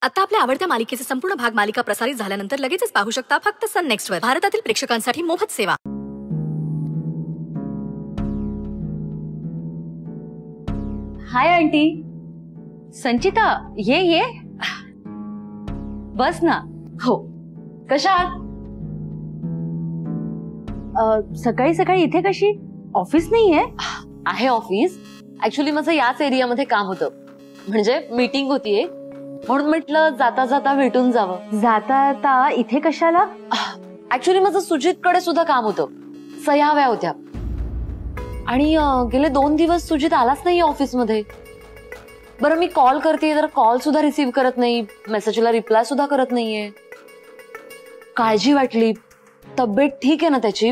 आता आपल्या आवडत्या मालिकेचे संपूर्ण भाग मालिका प्रसारित झाल्यानंतर लगेचच पाहू शकता फक्त सन नेक्स्ट वर. भारतातील प्रेक्षकांसाठी मोफत सेवा. Hi aunty. संचिता ये ये बस ना. हो कशा आहात? सकाळी सकाळी इथे कशी? ऑफिस नाहीये? आहे ऑफिस. ऍक्च्युली माझं याच एरियामध्ये काम होतं, म्हणजे मीटिंग होतीये, म्हणून म्हटलं जाता जाता भेटून जावं. जाता जाता इथे कशाला? ऍक्च्युली माझं सुजितकडे सुद्धा काम होतं, सह्या हव्या होत्या आणि गेले 2 दिवस सुजित आलाच नाही ऑफिसमध्ये. बरं मी कॉल करते तर कॉल सुद्धा रिसीव्ह करत नाही, मेसेजला रिप्लाय सुद्धा करत नाहीये. काळजी वाटली, तब्येत ठीक आहे ना त्याची,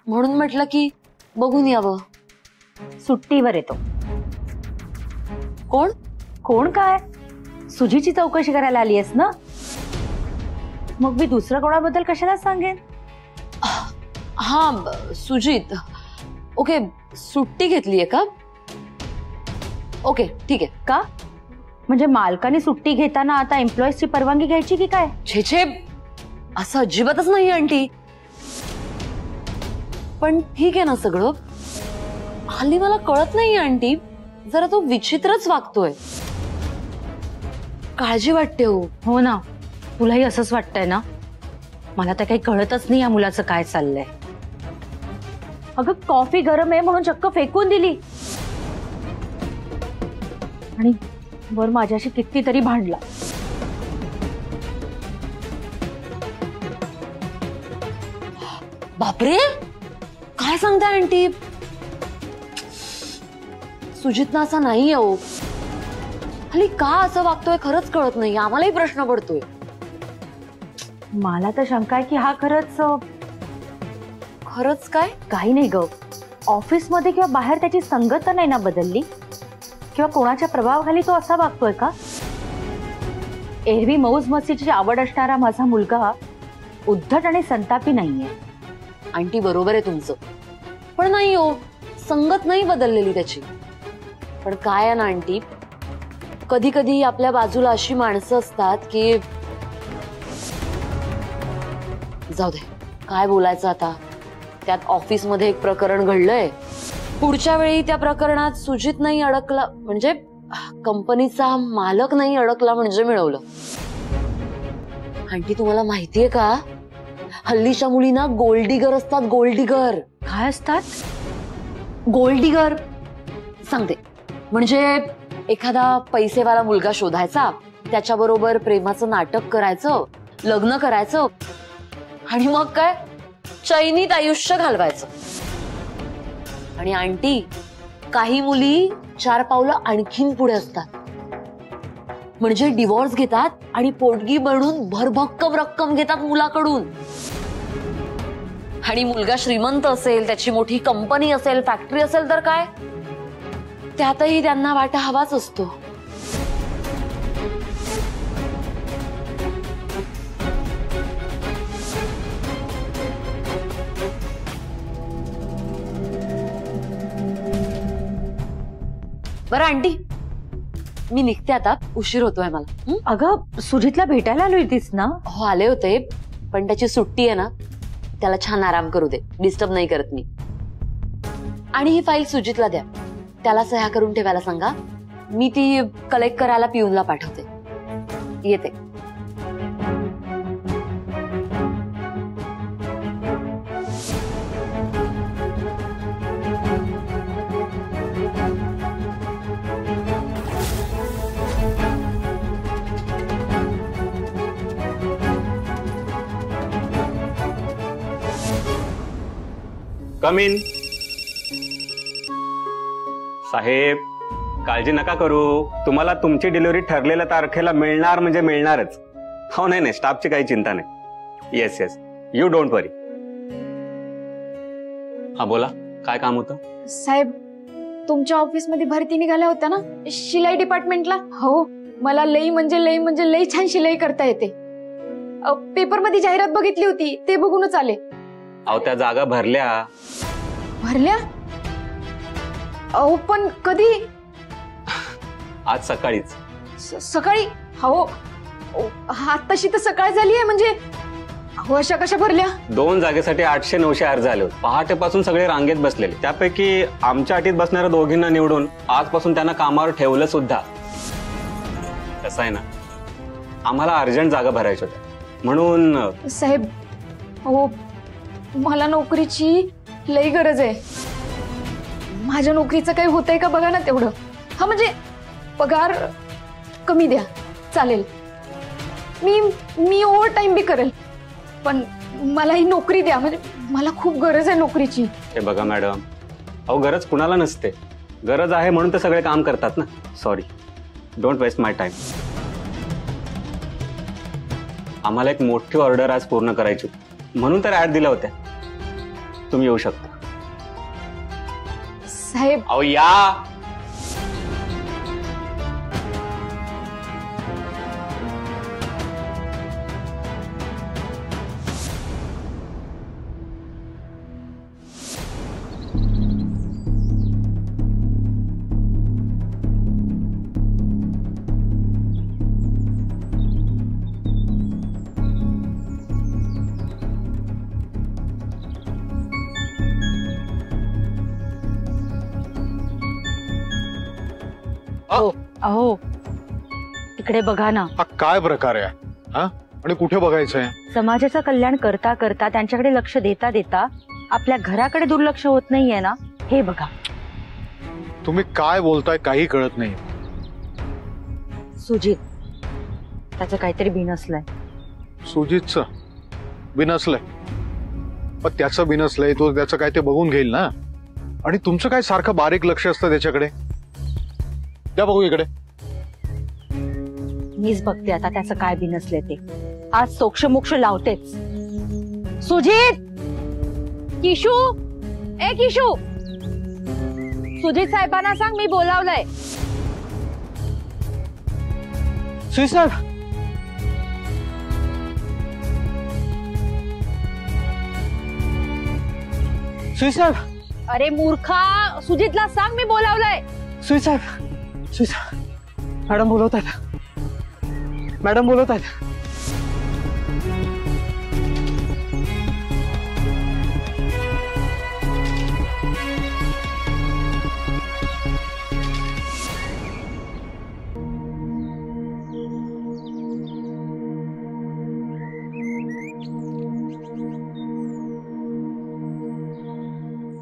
म्हणून म्हटलं की बघून यावं. सुट्टीवर येतो. कोण कोण? काय सुजीची चौकशी करायला आली आहेस ना? मग मी दुसऱ्या कोणाबद्दल कशाला सांगेन? हा सुजित. ओके सुट्टी घेतलीये का? ओके ठीक आहे. का म्हणजे मालकाने सुट्टी घेताना आता एम्प्लॉईजची परवानगी घ्यायची की काय? छे छे असं अजिबातच नाही आंटी. पण ठीक आहे ना सगळं? हल्ली मला कळत नाही आंटी, जरा तो विचित्रच वागतोय. काळजी वाटते. हो ना, तुलाही असंच वाटतंय ना? मला तर काही कळतच नाही या मुलाचं काय चाललंय. अगं कॉफी गरम आहे म्हणून चक्क फेकून दिली आणि वर माझ्याशी कितीतरी भांडला. बापरे काय सांगताय आंटी? सुजित ना असा नाही हो. हल्ली का असं वागतोय खरंच कळत नाही. आम्हालाही प्रश्न पडतोय. मला तर शंका आहे की हा खरंच काय? काही नाही ग, ऑफिस मध्ये किंवा बाहेर त्याची संगत नाही ना बदलली, किंवा कोणाच्या प्रभावाखाली तो असा वागतोय का? एरवी मौज मस्तीची आवड असणारा माझा मुलगा उद्धट आणि संतापी नाहीये. आंटी बरोबर आहे तुमचं, पण नाही हो, संगत नाही बदललेली त्याची. पण काय आहे ना आंटी, कधी कधी आपल्या बाजूला अशी माणसं असतात की जाऊ दे काय बोलायचं आता. त्यात ऑफिस मध्ये एक प्रकरण घडलंय. पुढच्या वेळी त्या प्रकरणात सुजित नाही अडकला म्हणजे कंपनीचा मालक नाही अडकला म्हणजे मिळवलं. आंटी तुम्हाला माहितीये का, हल्लीच्या मुलींना गोल्डिगर असतात. गोल्डिगर काय असतात? गोल्डिगर सांगते, म्हणजे एखादा पैसेवाला मुलगा शोधायचा, त्याच्याबरोबर प्रेमाचं नाटक करायचं, लग्न करायचं आणि मग काय चैनीत आयुष्य घालवायचं. आणि आंटी काही मुली 4 पावलं आणखीन पुढे असतात, म्हणजे डिवोर्स घेतात आणि पोटगी बनून भरभक्कम रक्कम घेतात मुलाकडून. आणि मुलगा श्रीमंत असेल, त्याची मोठी कंपनी असेल, फॅक्टरी असेल तर काय, त्यातही त्यांना वाटा हवाच असतो. बरं आंटी मी निघते आता, उशीर होतोय मला. अगं सुजितला भेटायला आलो होतीस ना? हो आले होते, पण त्याची सुट्टी आहे ना, त्याला छान आराम करू दे, डिस्टर्ब नाही करत मी. आणि ही फाईल सुजितला द्या, त्याला सह्या करून ठेवायला सांगा. मी ती कलेक्ट करायला पिऊनला पाठवते. येते. कम इन. साहेब काळजी नका करू, तुम्हाला तुमची डिलिव्हरी ठरलेल्या तारखेला मिळणार म्हणजे मिळणारच. हो नाही नाही, स्टाफची काही चिंता नाही. येस येस, यू डोंट वरी. हा बोला, काय काम होतं? साहेब तुमच्या ऑफिस मध्ये भरती निघाल्या होत्या ना शिलाई डिपार्टमेंटला? हो, मला लई म्हणजे लई छान शिलाई करता येते. पेपर मध्ये जाहिरात बघितली होती, ते बघूनच आले. अहो त्या जागा भरल्या. भरल्या? अहो पण कधी? आज सकाळीच. सकाळी? हो आत्ताशी तर सकाळ झाली आहे, म्हणजे अहो अशा कशा भरल्या? 2 जागेसाठी 800-900 अर्ज आले होते. पहाटेपासून सगळे रांगेत बसलेले. त्यापैकी आमच्या अटीत बसणाऱ्या दोघींना निवडून आजपासून त्यांना कामावर ठेवलं सुद्धा. कसं आहे ना, आम्हाला अर्जंट जागा भरायच्या होत्या म्हणून. साहेब हो, मला नोकरीची लई गरज आहे. माझ्या नोकरीचं काही होतंय का बघा ना तेवढं. हा म्हणजे पगार कमी द्या चालेल, मी ओव्हर टाइम बी करेल, पण मला ही नोकरी द्या. म्हणजे मला खूप गरज आहे नोकरीची. हे बघा मॅडम, अहो गरज कुणाला नसते. गरज आहे म्हणून तर सगळे काम करतात ना. Sorry, don't waste my time. आम्हाला एक मोठी ऑर्डर आज पूर्ण करायची होती म्हणून तर ऍड दिल्या होत्या. तुम्ही येऊ शकता. साहेब अहो या. अहो इकडे बघा ना. हा काय प्रकार आहे हा? आणि कुठे बघायचंय? समाजाचं कल्याण करता करता, त्यांच्याकडे लक्ष देता देता आपल्या घराकडे दुर्लक्ष होत नाहीये ना, हे बघा. तुम्ही काय बोलताय काही कळत नाही. सुजित, त्याचं काहीतरी बिनसलंय. सुजितचं बिनसलंय? पण त्याचं बिनसलंय, तो त्याचं काय ते बघून घेईल ना. आणि तुमचं काय सारखं बारीक लक्ष असतं त्याच्याकडे. त्या बघू इकडे. मीच बघते आता त्याचं काय बिनसले ते. आज सोक्ष मोक्ष लावतेच. सुजित, किशू, ए किशू, सुजित साहेबांना सांग मी बोलावलंय. सुजित साहेब, सुजित साहेब. अरे मूर्खा, सुजितला सांग मी बोलावलंय. सुजित साहेब, सुजित साहेब, मॅडम बोलवत आहेत. मॅडम बोलवत आहेत.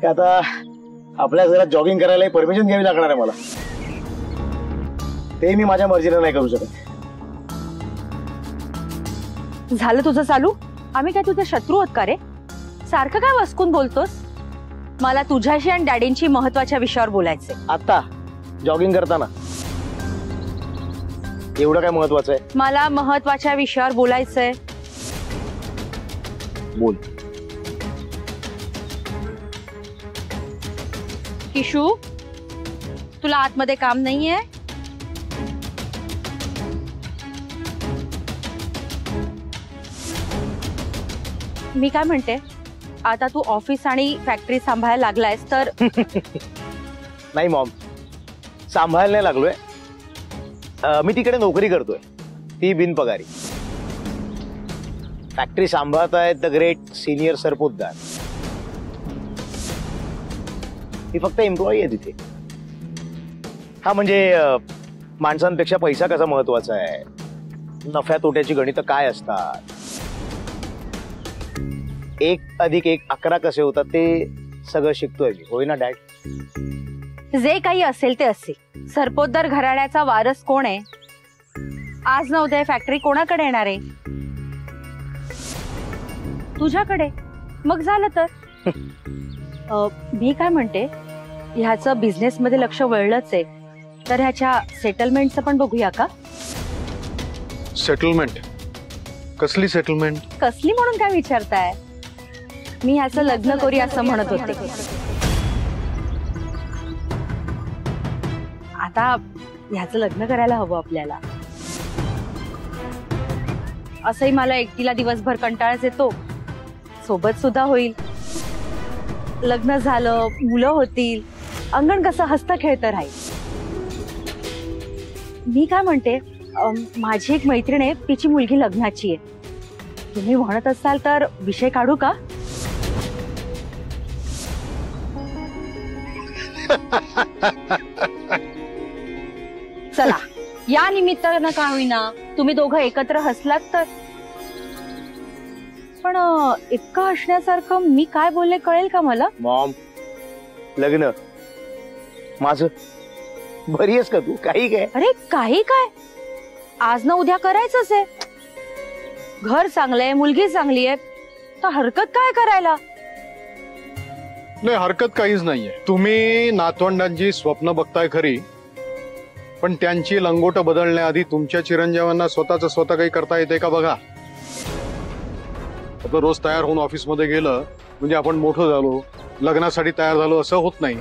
आता आपल्या जरा जॉगिंग करायला परमिशन घ्यावी लागणार आहे मला. ते मी माझ्या मर्जीने नाही करू शकत. झालं तुझं चालू? आम्ही काय तुझे शत्रू आहोत का रे? सारखं काय वसकून बोलतोस? मला तुझ्याशी आणि डॅडींची महत्वाच्या विषयावर बोलायचंय. आता जॉगिंग करताना एवढं काय महत्वाचं आहे? मला महत्वाच्या विषयावर बोलायचंय. बोल. किशू, तुला आतमध्ये काम नाहीये? मी काय म्हणते, आता तू ऑफिस आणि फॅक्टरी सांभाळायला लागलायस तर. नाही मॉम, सांभाळायला नाही लागलोय. मी तिकडे नोकरी करतोय, ती बिनपगारी. फॅक्टरी सांभाळतायत द ग्रेट सिनियर सरपोतदार. ती फक्त एम्प्लॉई आहे तिथे. हा म्हणजे माणसांपेक्षा पैसा कसा महत्वाचा आहे, नफ्या तोट्याची गणितं काय असतात, 1+1=11 कसे होतात, ते सगळं शिकतोय मी. होय ना डॅड? जे काही असेल ते असेल. सरपोतदार घराण्याचा वारस कोण आहे? आज न उद्या फॅक्टरी कोणाकडे येणार आहे? तुझ्याकडे. मग झालं तर. मी काय म्हणते, ह्याचं बिझनेस मध्ये लक्ष वळलंच आहे, तर ह्याच्या सेटलमेंटचं पण बघूया का? सेटलमेंट? कसली सेटलमेंट? कसली म्हणून काय विचारताय? मी ह्याचं लग्न करूया असं म्हणत होते. आता ह्याचं लग्न करायला हवं आपल्याला. असंही मला एकटीला दिवसभर कंटाळाच येतो, सोबत सुद्धा होईल. लग्न झालं, मुलं होतील, अंगण कसं हसतं खेळतं राहील. मी काय म्हणते, माझी एक मैत्रीण आहे, तिची मुलगी लग्नाची आहे. तुम्ही म्हणत असाल तर विषय काढू का? चला, या निमित्तानं का होईना तुम्ही दोघं एकत्र हसलात तर. पण इतकं हसण्यासारखं मी काय बोलले कळेल का मला? मॉम, लग्न माझं, बरी आहेस का तू? काही काय? अरे काही काय, आज ना उद्या करायचंच आहे. घर चांगलंय, मुलगी चांगली आहे, तर हरकत काय करायला? नाही, हरकत काहीच नाहीये. तुम्ही नातवंडांची स्वप्न बघताय खरी, पण त्यांची लंगोट बदलण्याआधी तुमच्या चिरंजीवांना स्वतः काही करता येते का बघा. आता रोज तयार होऊन ऑफिसमध्ये गेलं म्हणजे आपण मोठं झालो, लग्नासाठी तयार झालो असं होत नाही.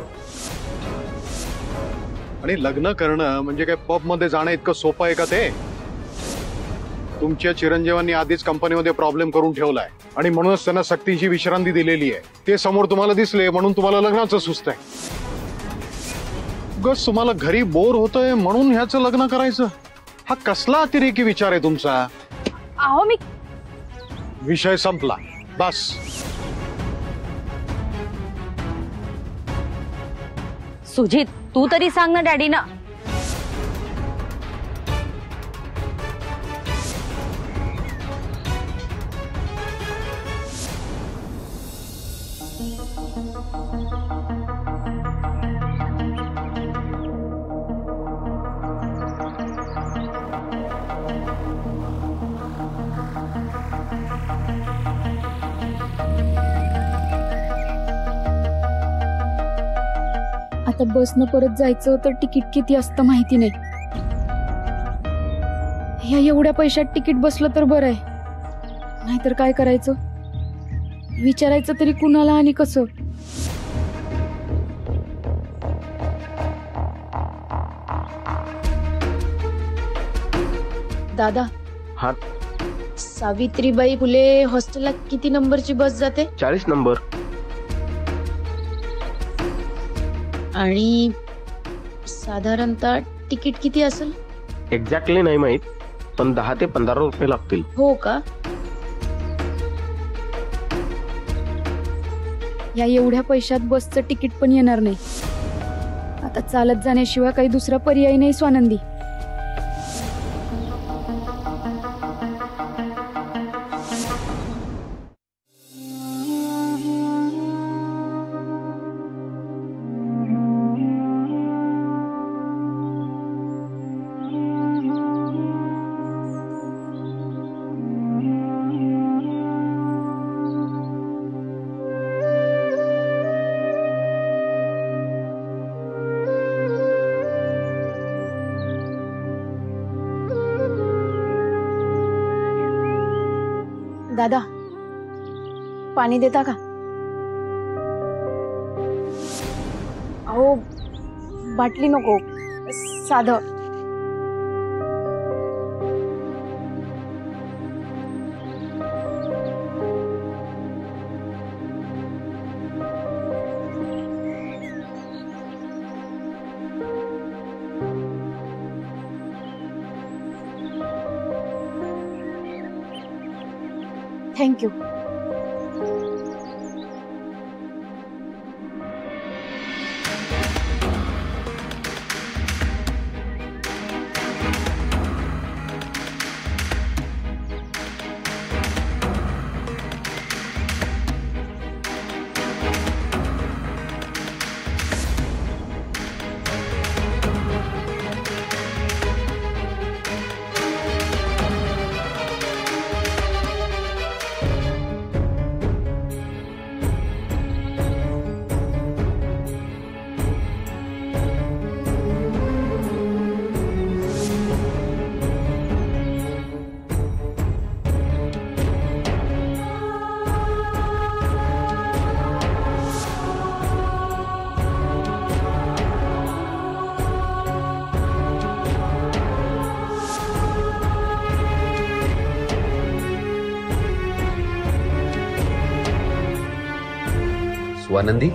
आणि लग्न करणं म्हणजे काय पब मध्ये जाणं इतकं सोपं आहे का ते? तुमच्या चिरंजीवांनी आधीच कंपनीमध्ये प्रॉब्लेम करून ठेवलाय आणि म्हणूनच त्यांना सक्तीची विश्रांती दिलेली आहे. ते समोर तुम्हाला दिसले म्हणून तुम्हाला लग्नाचं सुस्त आहे. उगाच तुम्हाला घरी बोर होतंय म्हणून ह्याचं लग्न करायचं, हा कसला अतिरेकी विचार आहे तुमचा? अहो मी विषय संपला, बस. सुजित, तू तरी सांग ना डॅडीना. आता बसनं परत जायचं तर तिकीट किती असतं माहिती नाही. ह्या एवढ्या पैशात तिकीट बसलं तर बरं आहे, नाहीतर काय करायचं? विचारायचं तरी कुणाला आणि कसं? दादा, हा, सावित्रीबाई फुले हॉस्टेलला किती नंबरची बस जाते? 40 नंबर. आणि साधारणतः तिकीट किती असेल? एक्झॅक्टली नाही माहित, पण 10 ते 15 रुपये लागतील. हो का? या एवढ्या पैशात बसचं तिकीट पण येणार नाही. आता चालत जाण्याशिवाय काही दुसरा पर्याय नाही स्वानंदी. दादा, पाणी देता का? अहो, बाटली नको, साधं. थँक्यू. स्वानंदी,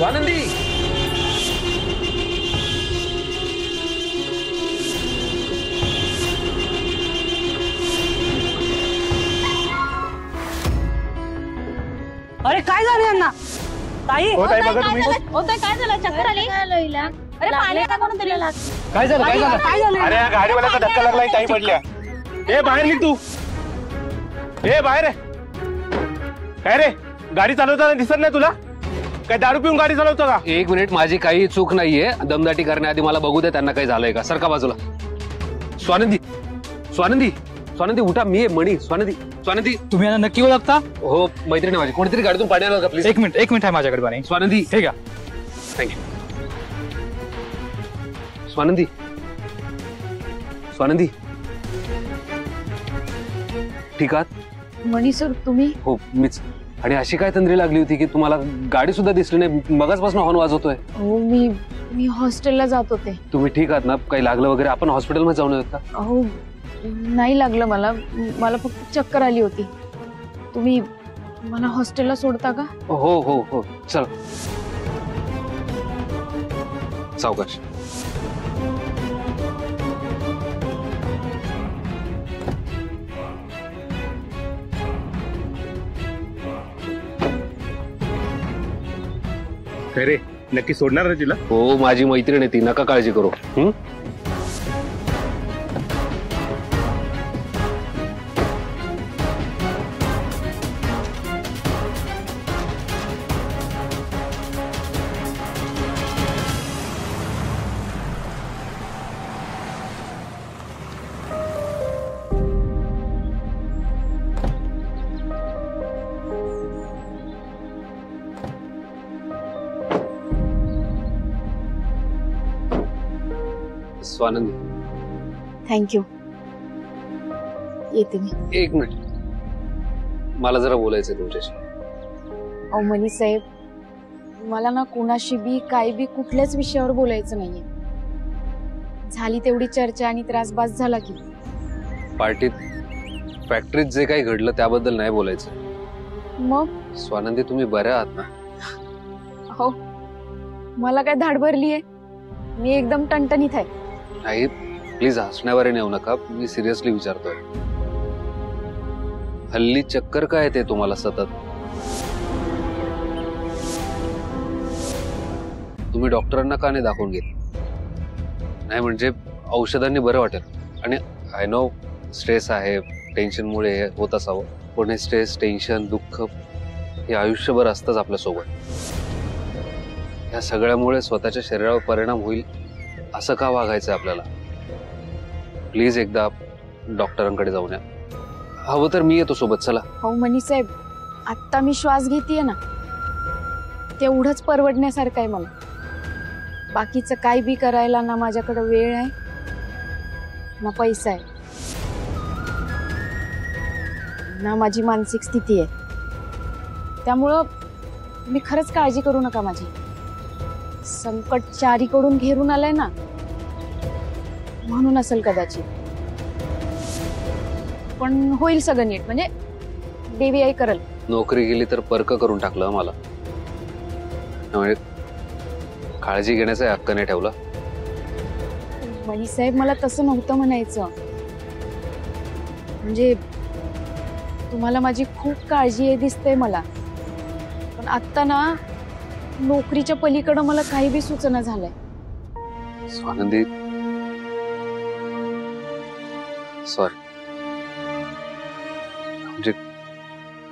स्वानंदी अरे काय झालं यांना? ताई हो ताई बघा तुम्ही काय झालं? चक्कर आली? अरे पाणी आता कोण दिलेलं? काय झालं काय झालं काय झालं? अरे या गाडीवाल्याचा धक्का लागलाय ताई पडल्या ए बाहेर निघ तू ए बाहेर आहे काय रे गाडी चालवताना दिसत नाही तुला काय दारू पिऊन गाडी चालवतो का एक मिनिट माझी काही चूक नाहीये दमदाटी करण्याआधी मला बघू दे त्यांना काही झालंय का सरका बाजूला स्वानंदी स्वानंदी स्वानंदी उठा मी आहे मणी स्वानंदी स्वानंदी तुम्ही यांना नक्की ओळखता? हो मैत्रिणी माझी कोणीतरी गाडीतून पाणी आलं का प्लीज एक मिनिट आहे माझ्याकडे पाणी. स्वानंदी हे घ्या. थँक्यू स्वानंदी स्वानंदी ठीक आहात मणी सर तुम्ही? हो मीच आणि अशी काय तंद्री लागली होती की तुम्हाला गाडी सुद्धा दिसली नाही मगाचपासून हॉर्न वाजवतोय हो मी हॉस्टेलला जात होते. तुम्ही ठीक आहात ना काही लागलं वगैरे आपण हॉस्पिटलमध्ये जाऊन येऊत का हो नाही लागलं मला फक्त चक्कर आली होती. तुम्ही मला हॉस्टेलला सोडता का? हो हो हो चल सावकाश रे नक्की सोडणार ना तिला हो माझी मैत्रीण आहे ती नका काळजी करू स्वानंदी थँक्यू येते मी. एक मिनिट मला जरा बोलायचंय तुमच्याशी. अहो मनी साहेब मला ना कुणाशी बी काय बी कुठल्याच विषयावर बोलायचं नाहीये. झाली तेवढी चर्चा आणि त्रास बास झाला की. पार्टीत फॅक्टरीत जे काही घडलं त्याबद्दल नाही बोलायचं. मग स्वानंदी तुम्ही बऱ्या आहात ना? हो मला काय धाड भरलीये मी एकदम टणटणीत आहे. नाही प्लीज हसण्यावर नेऊ नका मी सिरियसली विचारतोय. हल्ली चक्कर काय येते तुम्हाला सतत? तुम्ही डॉक्टरांना का नाही दाखवून घेतलं? नाही म्हणजे औषधांनी बरं वाटेल. आणि आय नो स्ट्रेस आहे टेन्शनमुळे होत असावं पण हे स्ट्रेस टेन्शन दुःख हे आयुष्यभर असतंच आपल्यासोबत. या सगळ्यामुळे स्वतःच्या शरीरावर परिणाम होईल असं का वागायचं आपल्याला? प्लीज एकदा डॉक्टरांकडे जाऊन या. हवं तर मी येतो सोबत चला. हो मनी साहेब आत्ता मी श्वास घेतेय ना तेवढंच परवडण्यासारखं आहे मला. बाकीचं काय बी करायला ना माझ्याकडे वेळ आहे ना पैसा आहे ना माझी मानसिक स्थिती आहे. त्यामुळं मी खरंच काळजी करू नका माझी. संकट चारीकडून घेरून आलंय ना म्हणून असेल कदाचित. पण होईल सगळं नीट म्हणजे देवी आई करल. नोकरी गेली तर पर्क करून टाकलं मला. त्यामुळे काळजी घेण्याचा हक्क नाही ठेवला. मनी साहेब मला तसं नव्हतं म्हणायचं. म्हणजे तुम्हाला माझी खूप काळजी आहे दिसते मला. पण आता ना नोकरीच्या पलीकडे मला काही बी सुचना झालंय. स्वानंदी सॉरी म्हणजे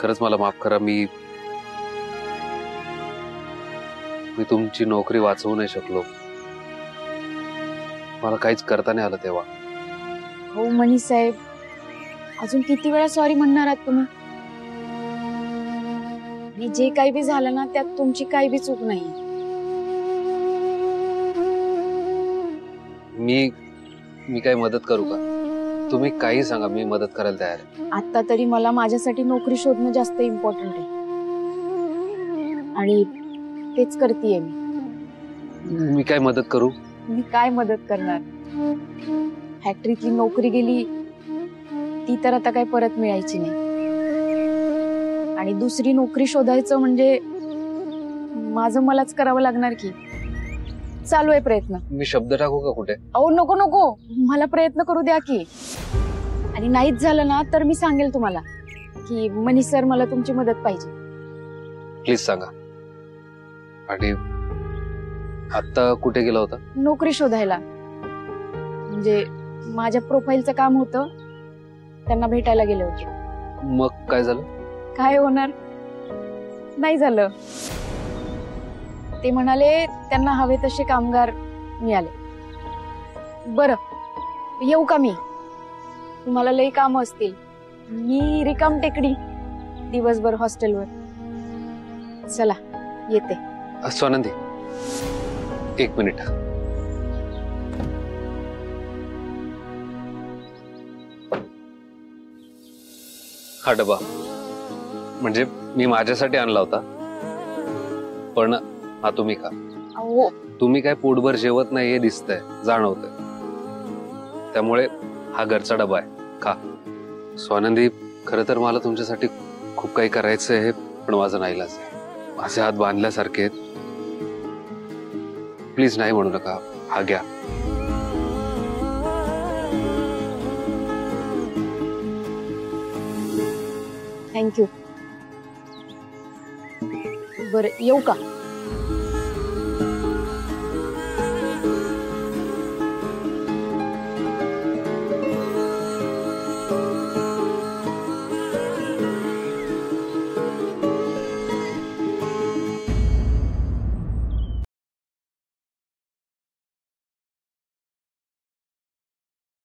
खरंच मला माफ करा. मी तुमची नोकरी वाचवू नाही शकलो. मला काहीच करता नाही आलं तेव्हा. हो मनी साहेब अजून किती वेळा सॉरी म्हणणार आहात तुम्ही? आणि जे काही बी झालं ना त्यात तुमची काही बी चूक नाही. मी काही मदत करू का? तुम्ही काही सांगा मी मदत करायला तयार आहे. आता तरी मला माझ्यासाठी नोकरी शोधणं जास्त इम्पॉर्टंट आहे आणि तेच करतेय मी. मी काय मदत करू? मी काय मदत करणार? फॅक्टरीतली नोकरी गेली ती तर आता काय परत मिळायची नाही आणि दुसरी नोकरी शोधायचं म्हणजे माझं मलाच करावं लागणार की. चालू आहे प्रयत्न. मी शब्द टाकू का कुठे? अहो नको नको, मला प्रयत्न करू द्या की. आणि नाहीच झालं ना तर मी सांगेल तुम्हाला की मनीष सर मला तुमची मदत पाहिजे. प्लीज सांगा. आणि आता कुठे गेला होता? नोकरी शोधायला. म्हणजे माझ्या प्रोफाईलचं काम होतं, त्यांना भेटायला गेले होते. मग काय झालं? काय होणार, नाही झालं. ते म्हणाले त्यांना हवे तसे कामगार मिळाले. बरं येऊ का मी? तुम्हाला लई काम असतील. मी रिकाम टेकडी दिवसभर हॉस्टेलवर. चला येते. स्वानंदी एक मिनिट. हा डबा म्हणजे मी माझ्यासाठी आणला होता, पण हा तुम्ही खा. अहो तुम्ही काय पोटभर जेवत नाही हे दिसतंय, जाणवतंय. त्यामुळे हा घरचा डबा आहे, खा. स्वानंदी खरं तर मला तुमच्यासाठी खूप काही करायचं आहे, पण माझं नाईलाज आहे. माझे हात बांधल्यासारखे आहेत. प्लीज नाही म्हणू नका. हा घ्या. थँक्यू. बरं येऊ का?